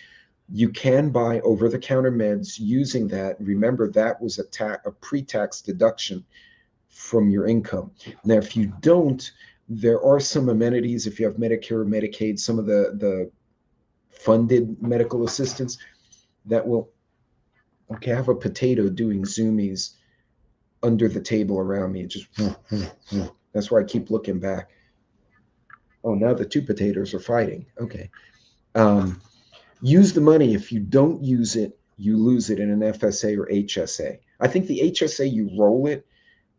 you can buy over-the-counter meds using that. Remember, that was a pre-tax deduction from your income. Now, if you don't, there are some amenities. If you have Medicare or Medicaid, some of the funded medical assistance that will, okay, I have a potato doing zoomies under the table around me. It just, that's why I keep looking back. Oh, now the two potatoes are fighting. Okay. Um, Use the money. If you don't use it, you lose it in an FSA or HSA. I think the HSA, you roll it,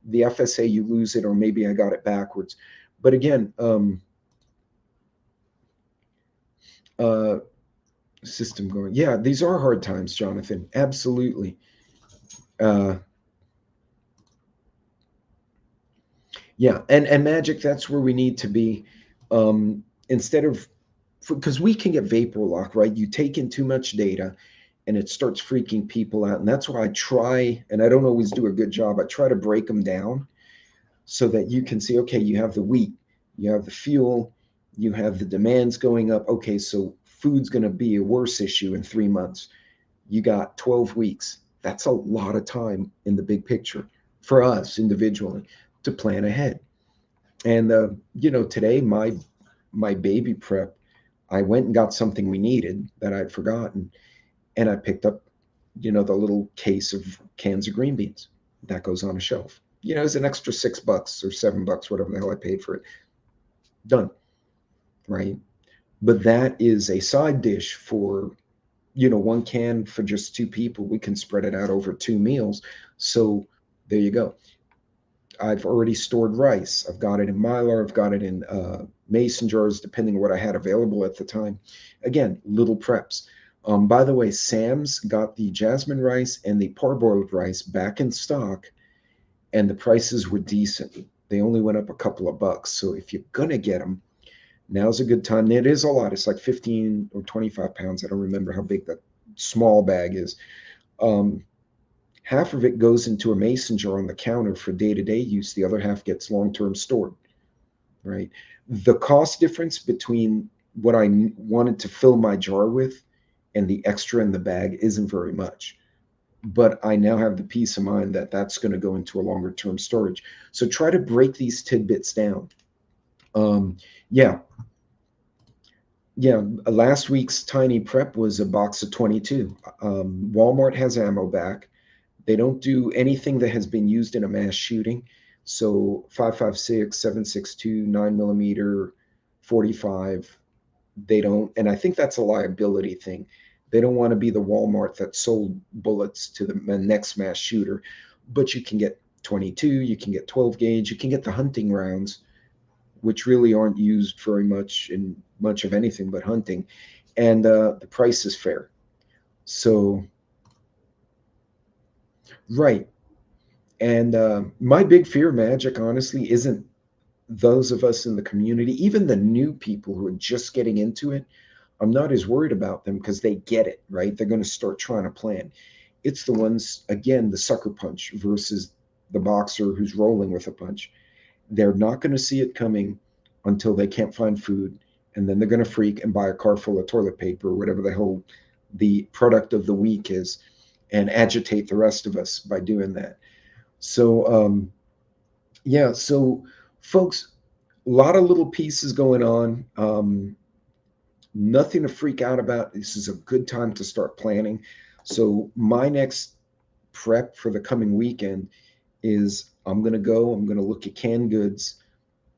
the FSA, you lose it, or maybe I got it backwards. But again, uh, system going. Yeah, these are hard times, Jonathan. Absolutely. Uh, yeah, and magic. That's where we need to be. Instead of, because we can get vapor lock, right? You take in too much data, and it starts freaking people out. And that's why I try, and I don't always do a good job. I try to break them down so that you can see, okay, you have the wheat, you have the fuel, you have the demands going up. Okay, so food's going to be a worse issue in 3 months. You got 12 weeks. That's a lot of time in the big picture for us individually to plan ahead. And today my baby prep, I went and got something we needed that I'd forgotten, and I picked up, the little case of cans of green beans that goes on a shelf. It's an extra $6 or $7, whatever the hell I paid for it. Done, right? But that is a side dish for, one can for just two people. We can spread it out over 2 meals. So there you go. I've already stored rice. I've got it in Mylar. I've got it in mason jars, depending on what I had available at the time. Again, little preps. By the way, Sam's got the jasmine rice and the parboiled rice back in stock, and the prices were decent. They only went up a couple of bucks. So if you're going to get them, now's a good time. It is a lot. It's like 15 or 25 pounds. I don't remember how big that small bag is. Um, Half of it goes into a mason jar on the counter for day-to-day use. The other half gets long-term stored, right? The cost difference between what I wanted to fill my jar with and the extra in the bag isn't very much. but I now have the peace of mind that that's going to go into a longer term storage. So try to break these tidbits down. Um, yeah, yeah. Last week's tiny prep was a box of 22. Walmart has ammo back. They don't do anything that has been used in a mass shooting. So 5.56, 7.62, 9 millimeter, 45. They don't, and I think that's a liability thing. They don't want to be the Walmart that sold bullets to the next mass shooter, but you can get 22, you can get 12 gauge, you can get the hunting rounds, which really aren't used very much in much of anything but hunting, and the price is fair. So, right. And my big fear, Magic, honestly, isn't those of us in the community, even the new people who are just getting into it. I'm not as worried about them because they get it, right? They're going to start trying to plan. It's the ones, again, the sucker punch versus the boxer who's rolling with a punch. They're not going to see it coming until they can't find food. And then they're going to freak and buy a car full of toilet paper or whatever the hell the product of the week is and agitate the rest of us by doing that. So, yeah, so folks, a lot of little pieces going on. Nothing to freak out about. This is a good time to start planning. So my next prep for the coming weekend is I'm going to look at canned goods,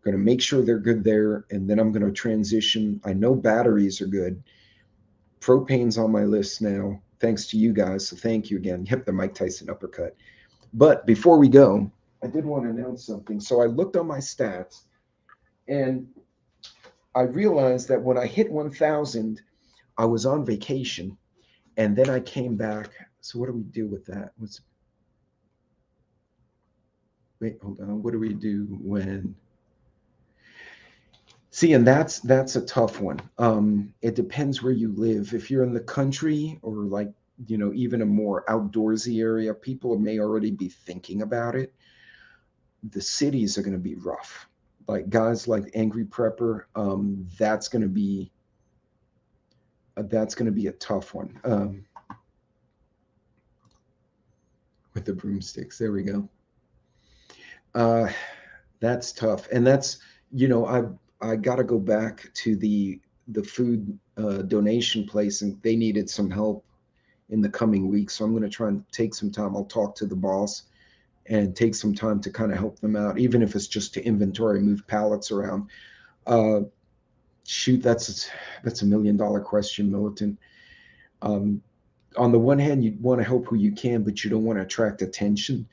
going to make sure they're good there, and then I'm going to transition. I know batteries are good. Propane's on my list now, thanks to you guys. So thank you again. Yep, the Mike Tyson uppercut. But before we go, I did want to announce something. So I looked on my stats and I realized that when I hit 1,000, I was on vacation and then I came back. So what do we do with that? Wait, hold on. What do we do when? See, and that's a tough one. It depends where you live. If you're in the country or like even a more outdoorsy area, people may already be thinking about it. The cities are going to be rough. Like guys like Angry Prepper, that's going to be a tough one. With the broomsticks, there we go. Uh, that's tough, and that's I got to go back to the food donation place, and they needed some help in the coming weeks. So I'm going to try and take some time. I'll talk to the boss and take some time to kind of help them out, even if it's just to inventory, move pallets around. Uh, Shoot, that's $1 million question, Militant. Um, on the one hand, you want to help who you can, but you don't want to attract attention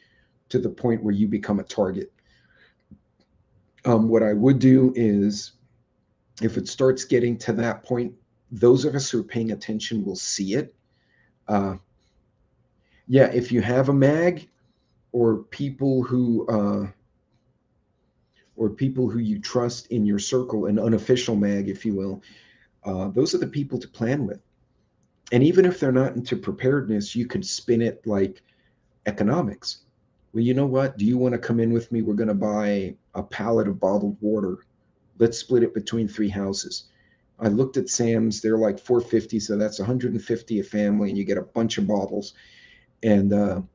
to the point where you become a target. What I would do is, if it starts getting to that point, those of us who are paying attention will see it. Uh, yeah, if you have a mag or people who you trust in your circle, an unofficial mag, if you will, those are the people to plan with. And even if they're not into preparedness, you could spin it like economics. Well, you know what? Do you want to come in with me? We're going to buy a pallet of bottled water. Let's split it between 3 houses. I looked at Sam's, they're like 450, so that's 150 a family, and you get a bunch of bottles. And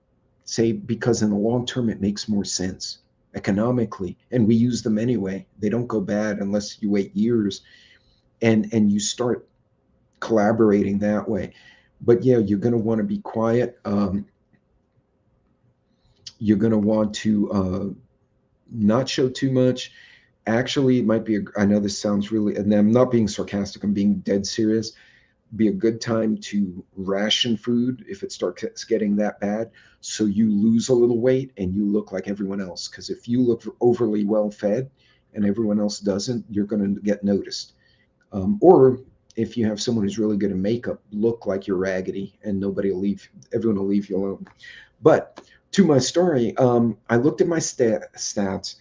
say, because in the long term, it makes more sense economically, and we use them anyway. They don't go bad unless you wait years, and you start collaborating that way. But yeah, you're going to want to be quiet. You're going to want to not show too much. Actually, it might be, I know this sounds really, and I'm not being sarcastic, I'm being dead serious. Be a good time to ration food if it starts getting that bad, so you lose a little weight and you look like everyone else. Because if you look overly well fed and everyone else doesn't, you're going to get noticed. Or if you have someone who's really good at makeup, look like you're raggedy and everyone will leave you alone. But to my story, I looked at my stats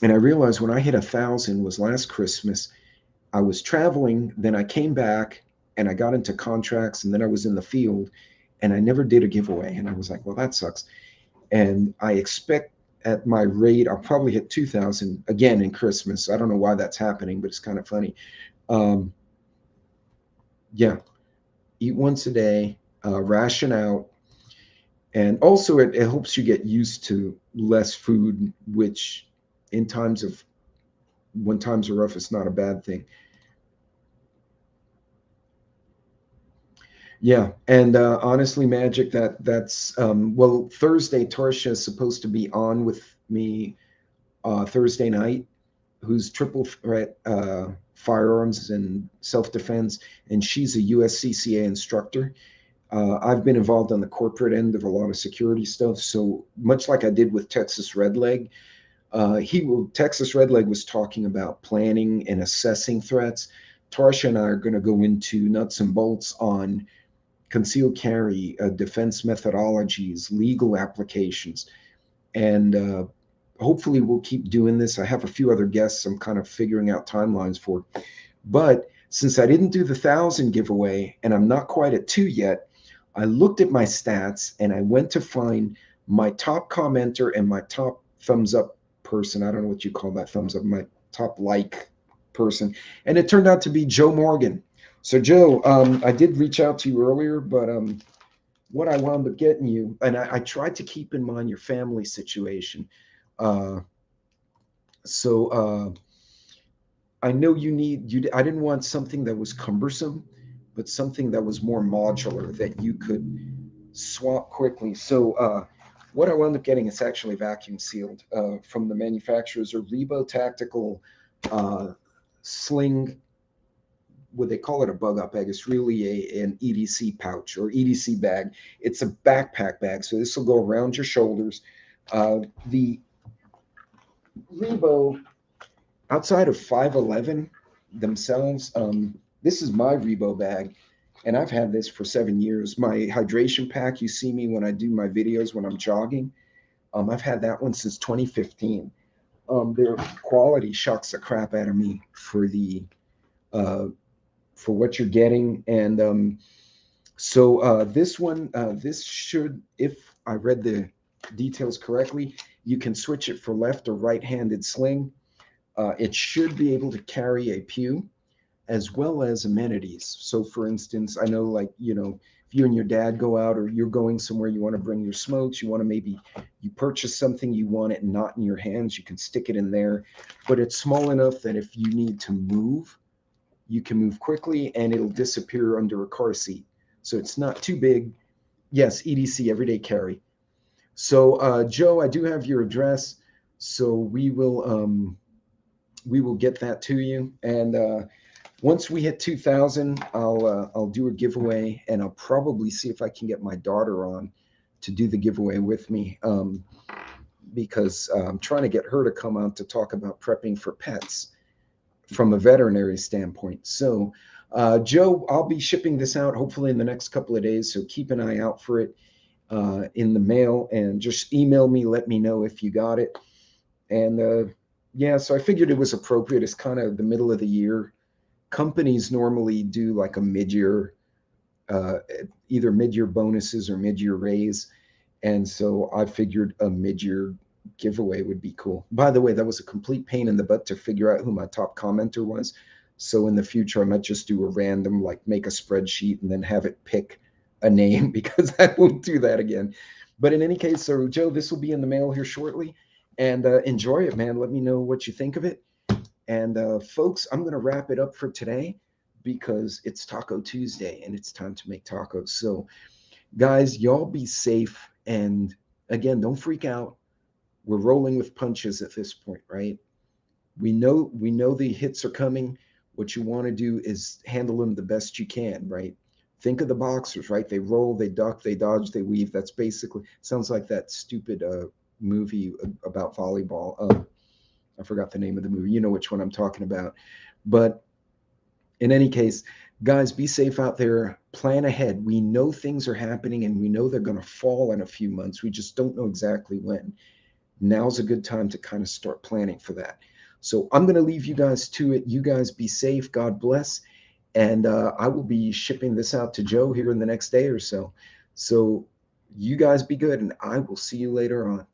and I realized when I hit 1,000 was last Christmas. I was traveling, then I came back and I got into contracts, and then I was in the field and I never did a giveaway. And I was like, well, that sucks. And I expect at my rate, I'll probably hit 2,000 again in Christmas. I don't know why that's happening, but it's kind of funny. Um, yeah, eat once a day, ration out. And also it helps you get used to less food, which in times of when times are rough, it's not a bad thing. Yeah, and honestly, Magic, that's well, Thursday, Tarsha is supposed to be on with me Thursday night, who's triple threat firearms and self defense, and she's a USCCA instructor. I've been involved on the corporate end of a lot of security stuff, so much like I did with Texas Red Leg. Texas Red Leg was talking about planning and assessing threats. Tarsha and I are going to go into nuts and bolts on concealed carry, defense methodologies, legal applications, and hopefully we'll keep doing this. I have a few other guests I'm kind of figuring out timelines for. But since I didn't do the 1,000 giveaway and I'm not quite at 2 yet, I looked at my stats and I went to find my top commenter and my top thumbs up person. I don't know what you call that, thumbs up, my top like person. And it turned out to be Joe Morgan. So, Joe, I did reach out to you earlier, but what I wound up getting you, and I tried to keep in mind your family situation. Uh, so, I know I didn't want something that was cumbersome, but something that was more modular that you could swap quickly. So, what I wound up getting is actually vacuum sealed from the manufacturers, a Rebo Tactical uh, Sling. What they call it, a bug up bag. It's really an EDC pouch or EDC bag. It's a backpack bag, so this will go around your shoulders. The Rebo, outside of 511 themselves, this is my Rebo bag, and I've had this for 7 years. My hydration pack, you see me when I do my videos when I'm jogging. I've had that one since 2015. Their quality shocks the crap out of me uh, for what you're getting, and this one, this should, if I read the details correctly, you can switch it for left or right-handed sling. It should be able to carry a pew as well as amenities. So, for instance, I know, like, if you and your dad go out or you're going somewhere, you want to bring your smokes, you want to maybe you purchase something, you want it not in your hands, you can stick it in there. But it's small enough that if you need to move, you can move quickly and it'll disappear under a car seat. So it's not too big. Yes, EDC, everyday carry. So, Joe, I do have your address, so we will get that to you. And once we hit 2,000, I'll do a giveaway, and I'll probably see if I can get my daughter on to do the giveaway with me, because I'm trying to get her to come out to talk about prepping for pets from a veterinary standpoint. So, Joe, I'll be shipping this out hopefully in the next couple of days. So keep an eye out for it in the mail, and just email me, let me know if you got it. And yeah, so I figured it was appropriate. It's kind of the middle of the year. Companies normally do like a mid-year, uh, either mid-year bonuses or mid-year raise. And so I figured a mid-year giveaway would be cool. By the way, that was a complete pain in the butt to figure out who my top commenter was. So in the future, I might just do a random, like make a spreadsheet and then have it pick a name because I won't do that again. But in any case, so Joe, this will be in the mail here shortly. And enjoy it, man. Let me know what you think of it. And folks, I'm going to wrap it up for today because it's Taco Tuesday and it's time to make tacos. So, guys, y'all be safe. And again, don't freak out. We're rolling with punches at this point, right? We know the hits are coming. What you want to do is handle them the best you can, right? Think of the boxers, right? They roll, they duck, they dodge, they weave. That's basically sounds like that stupid movie about volleyball. I forgot the name of the movie. You know which one I'm talking about. But in any case, guys, be safe out there. Plan ahead. We know things are happening and we know they're going to fall in a few months. We just don't know exactly when. Now's a good time to kind of start planning for that. So I'm going to leave you guys to it. You guys be safe. God bless. And I will be shipping this out to Joe here in the next day or so. So you guys be good, and I will see you later on.